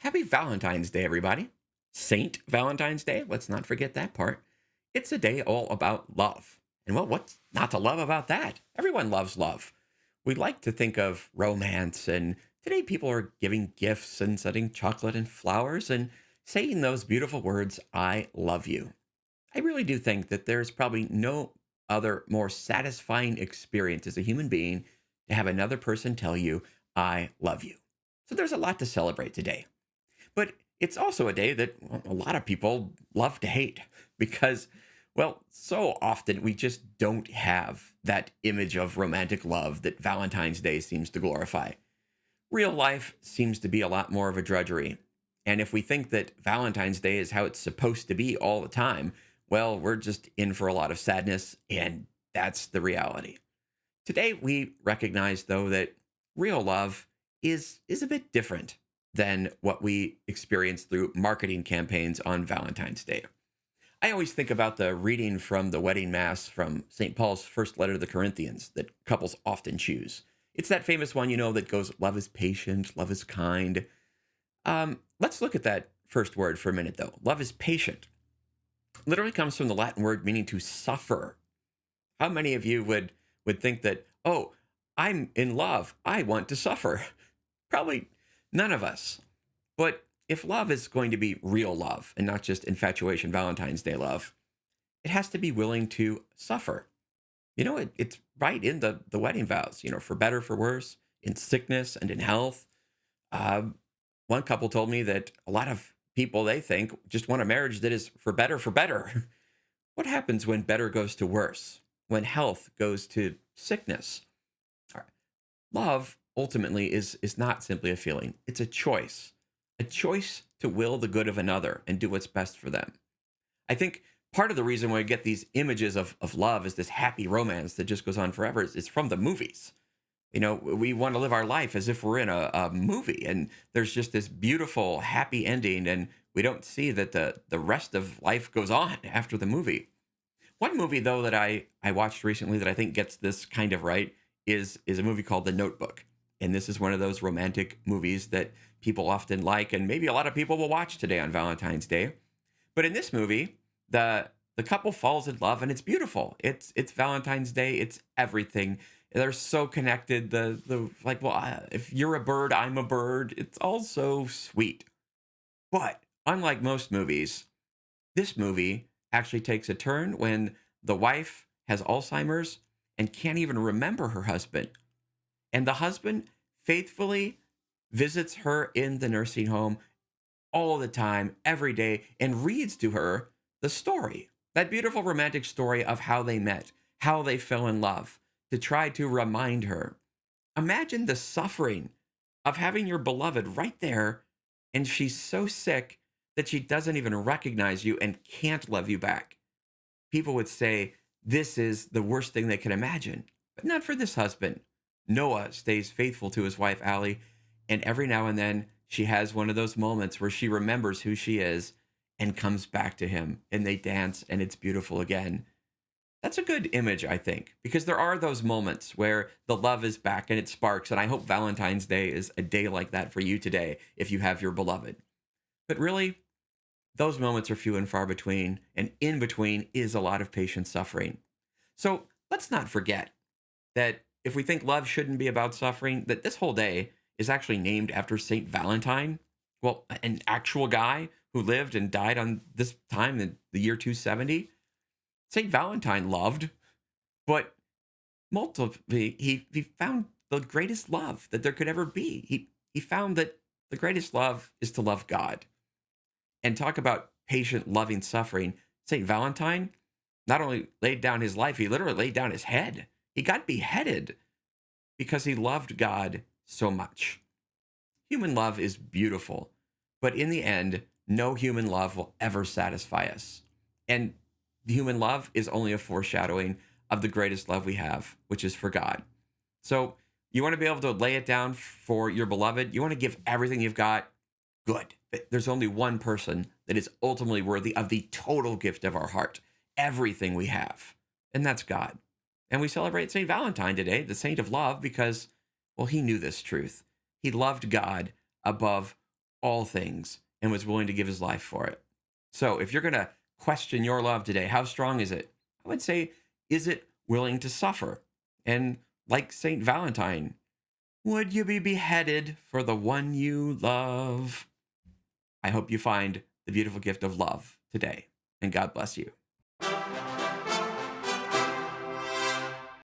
Happy Valentine's Day, everybody. Saint Valentine's Day. Let's not forget that part. It's a day all about love. And well, what's not to love about that? Everyone loves love. We like to think of romance, and today people are giving gifts and sending chocolate and flowers and saying those beautiful words, I love you. I really do think that there's probably no other more satisfying experience as a human being to have another person tell you, I love you. So there's a lot to celebrate today. But it's also a day that a lot of people love to hate because, well, so often we just don't have that image of romantic love that Valentine's Day seems to glorify. Real life seems to be a lot more of a drudgery. And if we think that Valentine's Day is how it's supposed to be all the time, well, we're just in for a lot of sadness, and that's the reality. Today, we recognize, though, that real love is a bit different than what we experience through marketing campaigns on Valentine's Day. I always think about the reading from the wedding mass from St. Paul's first letter to the Corinthians that couples often choose. It's that famous one, that goes, love is patient, love is kind. Let's look at that first word for a minute, though. Love is patient. Literally comes from the Latin word meaning to suffer. How many of you would think that, oh, I'm in love, I want to suffer? Probably none of us. But if love is going to be real love and not just infatuation, Valentine's Day love, it has to be willing to suffer. It's right in the wedding vows, for better, for worse, in sickness and in health. Uh, One couple told me that a lot of people, they think, just want a marriage that is for better, for better. What happens when better goes to worse? When health goes to sickness? All right. Love ultimately is not simply a feeling. It's a choice to will the good of another and do what's best for them. I think part of the reason why we get these images of love as this happy romance that just goes on forever is from the movies. We want to live our life as if we're in a movie, and there's just this beautiful, happy ending, and we don't see that the rest of life goes on after the movie. One movie, though, that I watched recently that I think gets this kind of right is a movie called The Notebook. And this is one of those romantic movies that people often like, and maybe a lot of people will watch today on Valentine's Day. But in this movie, the couple falls in love, and it's beautiful. It's Valentine's Day. It's everything. They're so connected. The like, well, if you're a bird, I'm a bird. It's all so sweet. But unlike most movies, this movie actually takes a turn when the wife has Alzheimer's and can't even remember her husband. And the husband faithfully visits her in the nursing home all the time, every day, and reads to her the story, that beautiful romantic story of how they met, how they fell in love, to try to remind her. Imagine the suffering of having your beloved right there, and she's so sick that she doesn't even recognize you and can't love you back. People would say this is the worst thing they can imagine, but not for this husband. Noah stays faithful to his wife, Allie, and every now and then she has one of those moments where she remembers who she is and comes back to him, and they dance, and it's beautiful again. That's a good image, I think, because there are those moments where the love is back and it sparks, and I hope Valentine's Day is a day like that for you today if you have your beloved. But really, those moments are few and far between, and in between is a lot of patient suffering. So let's not forget that if we think love shouldn't be about suffering, that this whole day is actually named after Saint Valentine. Well, an actual guy who lived and died on this time in the year 270. Saint Valentine loved, but multiple he found the greatest love that there could ever be. He found that the greatest love is to love God. And talk about patient, loving suffering. St. Valentine not only laid down his life, he literally laid down his head. He got beheaded because he loved God so much. Human love is beautiful, but in the end, no human love will ever satisfy us. And human love is only a foreshadowing of the greatest love we have, which is for God. So you want to be able to lay it down for your beloved. You want to give everything you've got. Good. There's only one person that is ultimately worthy of the total gift of our heart, everything we have, and that's God. And we celebrate St. Valentine today, the saint of love, because, well, he knew this truth. He loved God above all things and was willing to give his life for it. So if you're going to question your love today, how strong is it? I would say, is it willing to suffer? And like St. Valentine, would you be beheaded for the one you love? I hope you find the beautiful gift of love today, and God bless you.